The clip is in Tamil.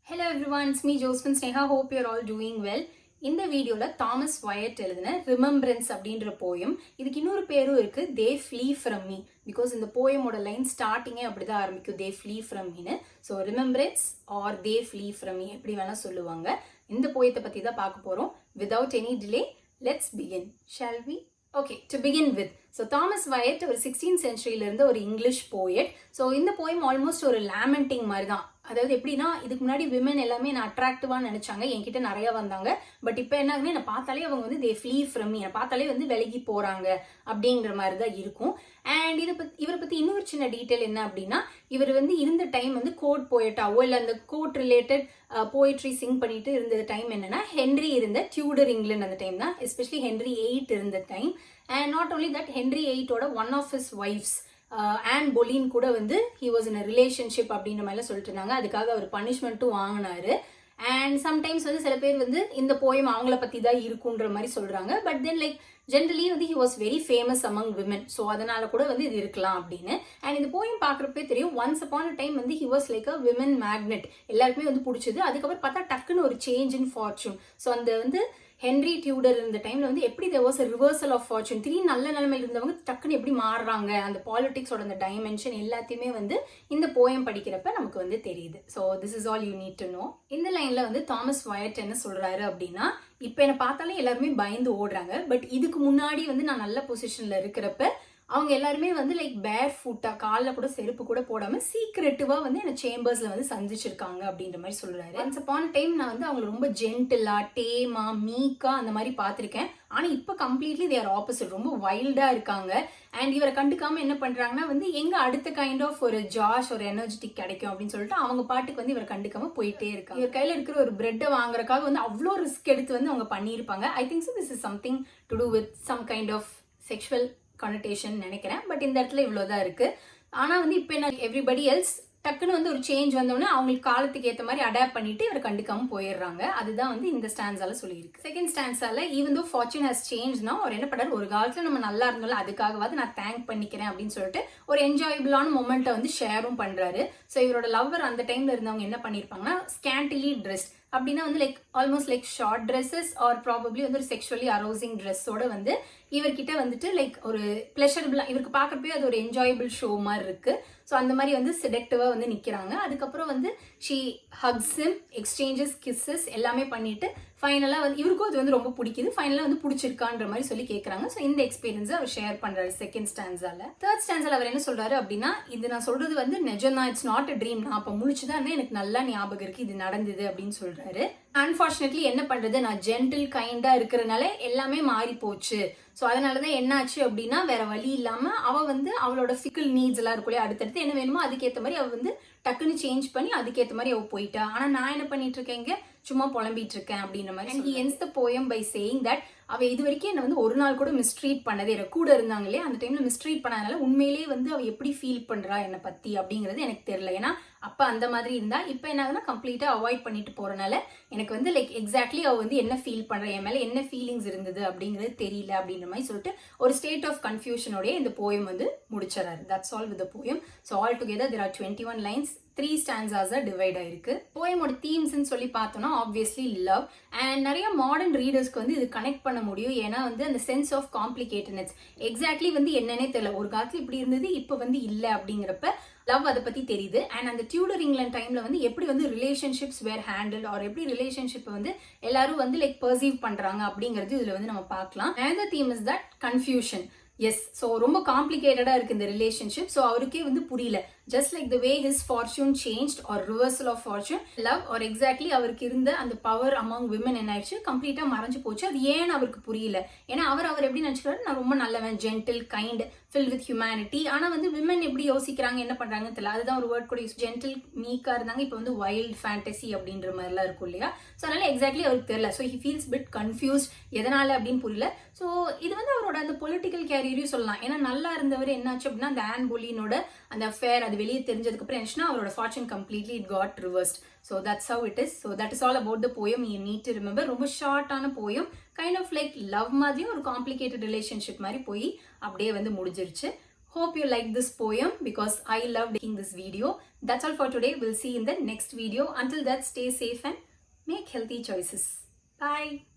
Hello everyone, it's me Josephine Sneha. Hope you're all doing well. இந்த வீடியோல தாமஸ் வயட் எழுதின ரிமெம்பரன்ஸ் அப்படின்ற போயம். இதுக்கு இன்னொரு பேரும் இருக்கு, they flee from me. Because இந்த போயமோட லைன் ஸ்டார்டிங்கே அப்படிதான் ஆரம்பிக்கும், தே ஃப்ளீ ஃப்ரம் மீன்னு. So remembrance or they flee from me எப்படி வேணா சொல்லுவாங்க. இந்த போயத்தை பத்தி தான் பார்க்க போறோம். Without any delay let's begin. Shall we? Okay, to begin with, so Thomas Wyatt ஒரு 16th centuryல இருந்த ஒரு இங்கிலீஷ் போயட். ஸோ இந்த போயம் ஆல்மோஸ்ட் ஒரு லேமெண்டிங் மாதிரி தான். அதாவது எப்படின்னா, இதுக்கு முன்னாடி விமன் எல்லாமே நான் அட்ராக்டிவான்னு நினைச்சாங்க, என்கிட்ட நிறைய வந்தாங்க. பட் இப்போ என்ன ஆகுதுன்னு, என்னை பார்த்தாலே அவங்க வந்து தே ஃப்ளீ ஃப்ரம் மீ, என்னை பார்த்தாலே வந்து விலகி போறாங்க அப்படிங்கிற மாதிரி தான் இருக்கும். அண்ட் இவரை பத்தி இன்னொரு சின்ன டீட்டெயில் என்ன அப்படின்னா, இவர் வந்து இருந்த டைம் வந்து கோர்ட் போயட்டாவோ இல்லை அந்த கோர்ட் ரிலேட்டட் போயட்ரி சிங் பண்ணிட்டு இருந்த டைம் என்னன்னா, ஹென்ரி இருந்த டியூடர் இங்கிலாந்து அந்த டைம் தான், எஸ்பெஷலி ஹென்ரி 8 இருந்த time. And not only that, Henry 8ஓட one of his wives Anne Boleyn கூட வந்து he was in a relationship அப்படின்ற மாதிரிலாம் சொல்லிட்டு இருந்தாங்க. அதுக்காக அவர் பனிஷ்மெண்ட்டும் வாங்கினாரு. அண்ட் சம்டைம்ஸ் வந்து சில பேர் வந்து இந்த போயம் அவங்கள பத்தி தான் இருக்குன்ற மாதிரி சொல்றாங்க. பட் தென் லைக் ஜென்ரலி வந்து he was very famous among women. So அதனால கூட வந்து இது இருக்கலாம் அப்படின்னு. அண்ட் இந்த போயம் பார்க்குறப்பே தெரியும், ஒன்ஸ் அப்பான் அ டைம் வந்து he was like a women magnet. எல்லாருக்குமே வந்து பிடிச்சது. அதுக்கப்புறம் பார்த்தா டக்குன்னு ஒரு சேஞ்ச் இன் ஃபார்ச்சூன். ஸோ அந்த வந்து ஹென்ரி டியூடர் இந்த டைம்ல வந்து எப்படி there was a reversal of fortune, திடீர்னு நல்ல நிலைமையில் இருந்தவங்க டக்குன்னு எப்படி மாறுறாங்க, அந்த பாலிடிக்ஸோட அந்த டைமென்ஷன் எல்லாத்தையுமே வந்து இந்த போயம் படிக்கிறப்ப நமக்கு வந்து தெரியுது. So this is all you need to know. இந்த லைன்ல வந்து தாமஸ் வயட் என்ன சொல்றாரு அப்படின்னா, இப்போ என்னை பார்த்தாலே எல்லாருமே பயந்து ஓடுறாங்க. பட் இதுக்கு முன்னாடி வந்து நான் நல்ல பொசிஷன்ல இருக்கிறப்ப அவங்க எல்லாருமே வந்து லைக் பேர் ஃபுட்டா, காலில் கூட செருப்பு கூட போடாம சீக்ரெட்டிவா வந்து என்ன சேம்பர்ஸ்ல வந்து சந்திச்சிருக்காங்க அப்படின்ற மாதிரி சொல்றாரு. ஒன்ஸ் அப்பான் டைம் நான் வந்து அவங்க ரொம்ப ஜென்டிலா, டேமா, மீக்கா அந்த மாதிரி பார்த்திருக்கேன். ஆனா இப்போ கம்ப்ளீட்லி தேர் ஆப்போசிட், ரொம்ப வைல்டா இருக்காங்க. அண்ட் இவரை கண்டுக்காம என்ன பண்றாங்கன்னா வந்து எங்க அடுத்த கைண்ட் ஆஃப் ஒரு ஜாஷ், ஒரு எனர்ஜெட்டிக் கிடைக்கும் அப்படின்னு சொல்லிட்டு அவங்க பாட்டுக்கு வந்து இவரை கண்டுக்காம போயிட்டே இருக்காங்க. இவர் கையில இருக்கிற ஒரு பிரெட்டை வாங்குறதுக்காக வந்து அவ்வளோ ரிஸ்க் எடுத்து வந்து அவங்க பண்ணியிருப்பாங்க. I think this is something to do with some kind of sexual connotation நினைக்கிறேன். பட் இந்த இடத்துல இவ்வளவுதான் இருக்கு. ஆனா வந்து இப்போ என்ன, எவ்ரிபடி எல்ஸ் டக்குன்னு வந்து ஒரு சேஞ்ச் வந்தோடனே அவங்களுக்கு காலத்துக்கு ஏற்ற மாதிரி அடாப்ட் பண்ணிட்டு இவர் கண்டுக்காம போயிடுறாங்க. அதுதான் வந்து இந்த ஸ்டான்ஸால சொல்லியிருக்கு. செகண்ட் ஸ்டான்ஸால ஈவன் தோ ஃபார்ச்சூன் ஹஸ் சேஞ்ச்னா அவர் என்ன பண்றாரு, ஒரு காலத்துல நம்ம நல்லா இருந்தாலும் அதுக்காகவாது நான் தேங்க் பண்ணிக்கிறேன் அப்படின்னு சொல்லிட்டு ஒரு என்ஜாயபிளான மொமெண்ட்டை வந்து ஷேரும் பண்றாரு. ஸோ இவரோட லவ்வர் அந்த டைம்ல இருந்தவங்க என்ன பண்ணிருப்பாங்கன்னா, ஸ்கேண்டிலி ட்ரெஸ் அப்படின்னா வந்து like almost like short dresses or probably வந்து ஒரு செக்ஷுவலி அரோசிங் ட்ரெஸ்ஸோட வந்து இவர்கிட்ட வந்துட்டு லைக் ஒரு பிளஷரபிளா, இவருக்கு பார்க்கறப்பே அது ஒரு என்ஜாயபிள் ஷோ மாதிரி இருக்கு. ஸோ அந்த மாதிரி வந்து செடக்டிவா வந்து நிக்கிறாங்க. அதுக்கப்புறம் வந்து she hugs him, exchanges kisses எல்லாமே பண்ணிட்டு ஃபைனலா வந்து இவருக்கும் அது வந்து ரொம்ப பிடிக்குது. ஃபைனலா வந்து பிடிச்சிருக்கான்ற மாதிரி சொல்லி கேட்கறாங்க. ஸோ இந்த எக்ஸ்பீரியன்ஸை அவர் ஷேர் பண்றாரு செகண்ட் ஸ்டான்ஸால. தேர்ட் ஸ்டான்ஸால அவர் என்ன சொல்றாரு அப்படின்னா, இது நான் சொல்றது வந்து நிஜம்தான், இட்ஸ் நாட் அ ட்ரீம். நான் அப்ப முழிச்சுதான் எனக்கு நல்லா ஞாபகம் இருக்கு, இது நடந்தது அப்படின்னு சொல்றாரு. அன்பார்ச்சுனேட்லி என்ன பண்றது, நான் ஜென்டில் கைண்டா இருக்கிறதுனால எல்லாமே மாறி போச்சு. ஸோ அதனாலதான் என்ன ஆச்சு அப்படின்னா, வேற வழி இல்லாம அவ வந்து அவளோட ஃபிக்கல் நீட்ஸ் எல்லாம் இருக்குல்லையே, அடுத்தடுத்து என்ன வேணுமோ அதுக்கேற்ற மாதிரி அவ வந்து டக்குன்னு சேஞ்ச் பண்ணி அதுக்கேற்ற மாதிரி அவ போயிட்டா. ஆனா நான் என்ன பண்ணிட்டு இருக்கேங்க, சும்மா புலம்பிட்டு இருக்கேன் அப்படின்ற மாதிரி. And he ends the poem by saying that அவ இது வரைக்கும் என்ன வந்து ஒரு நாள் கூட மிஸ்ட்ரீட் பண்ணதே, கூட இருந்தாங்களே அந்த டைம்ல மிஸ்ட்ரீட் பண்ணாதனால உண்மையிலேயே வந்து அவ எப்படி ஃபீல் பண்றா என்னை பத்தி அப்படிங்கிறது எனக்கு தெரியல. ஏன்னா அப்ப அந்த மாதிரி இருந்தா இப்போ என்ன ஆகுதுன்னா கம்ப்ளீட்டா அவாய்ட் பண்ணிட்டு போறனால எனக்கு வந்து லைக் எக்ஸாக்ட்லி அவ வந்து என்ன ஃபீல் பண்ற, என் மேல என்ன ஃபீலிங்ஸ் இருந்தது அப்படிங்கிறது தெரியல அப்படின்ற மாதிரி சொல்லிட்டு ஒரு ஸ்டேட் ஆஃப் கன்ஃபியூஷனோடய இந்த போயம் வந்து முடிச்சாரு. That's all with the poem. So all together there are 21 lines, 3 stanzas divide ஆயிருக்கு. போயமோட தீம்ஸ்ன்னு சொல்லி பார்த்தோம்னா ஆப்வியஸ்லி லவ். அண்ட் நிறைய மாடர்ன் ரீடர்ஸ்க்கு வந்து இது கனெக்ட் பண்ண முடியும். ஏன்னா வந்து அந்த சென்ஸ் ஆஃப் காம்ப்ளிகேட்டட்னஸ் எக்ஸாக்ட்லி வந்து என்னன்னே தெரியல, ஒரு காலத்துல இப்படி இருந்தது இப்போ வந்து இல்லை அப்படிங்கிறப்ப லவ் அதை பத்தி தெரியுது. அண்ட் அந்த டியூடர் இங்கிலாந்து டைம்ல வந்து எப்படி வந்து ரிலேஷன்ஷிப்ஸ் வேர் ஹேண்டில் ஆர் எப்படி ரிலேஷன்ஷிப் வந்து எல்லாரும் வந்து லைக் பர்சீவ் பண்றாங்க அப்படிங்கிறது இதுல வந்து நம்ம பார்க்கலாம். another theme is that confusion. Yes, so ரொம்ப காம்ப்ளிகேட்டடா இருக்கு இந்த ரிலேஷன்ஷிப். ஸோ அவருக்கே வந்து புரியல, just like the way his fortune changed or reversal of fortune, love or exactly அவருக்கு இருந்த அந்த பவர் among women என்ன ஆயிடுச்சு, கம்ப்ளீட்டா மறைஞ்சு போச்சு. அது ஏன்னு அவருக்கு புரியல. ஏன்னா அவர் எப்படி நினைச்சுக்கிறாரு, நான் ரொம்ப நல்லவன், gentle, kind, fill with humanity. ஆனா வந்து விமன் எப்படி யோசிக்கிறாங்க, என்ன பண்றாங்கன்னு தெரியல. அதுதான் ஒரு வேர்ட் கூட யூஸ், ஜென்டில், மீக்கா இருந்தாங்க, இப்போ வந்து வைல்ட் ஃபேண்டசி அப்படின்ற மாதிரிலாம் இருக்கும் இல்லையா. ஸோ அதனால எக்ஸாக்ட்லி அவருக்கு தெரியல. So he feels bit confused, எதனால அப்படின்னு புரியல. ஸோ இது வந்து அவரோட அந்த பொலிட்டிக்கல் கேரியரையும் சொல்லலாம். ஏன்னா நல்லா இருந்தவர் என்னாச்சு அப்படின்னா, அந்த ஆன் பொலினோட அந்த அஃபேர் அது வெளியே தெரிஞ்சதுக்கு அப்புறம் என்னச்சுன்னா அவரோட fortune completely it got reversed. So that's how it is. So that is all about the poem. You need to remember. ரொம்ப ஷார்ட்டான poem, kind of like love மாதிரியும் ஒரு காம்ப்ளிகேட்டட் ரிலேஷன்ஷிப் மாதிரி போய் அப்படியே வந்து முடிஞ்சிருச்சு. Hope you like this poem because I loved making this video. That's all for today. We'll see you in the next video. Until that, stay safe and make healthy choices. Bye.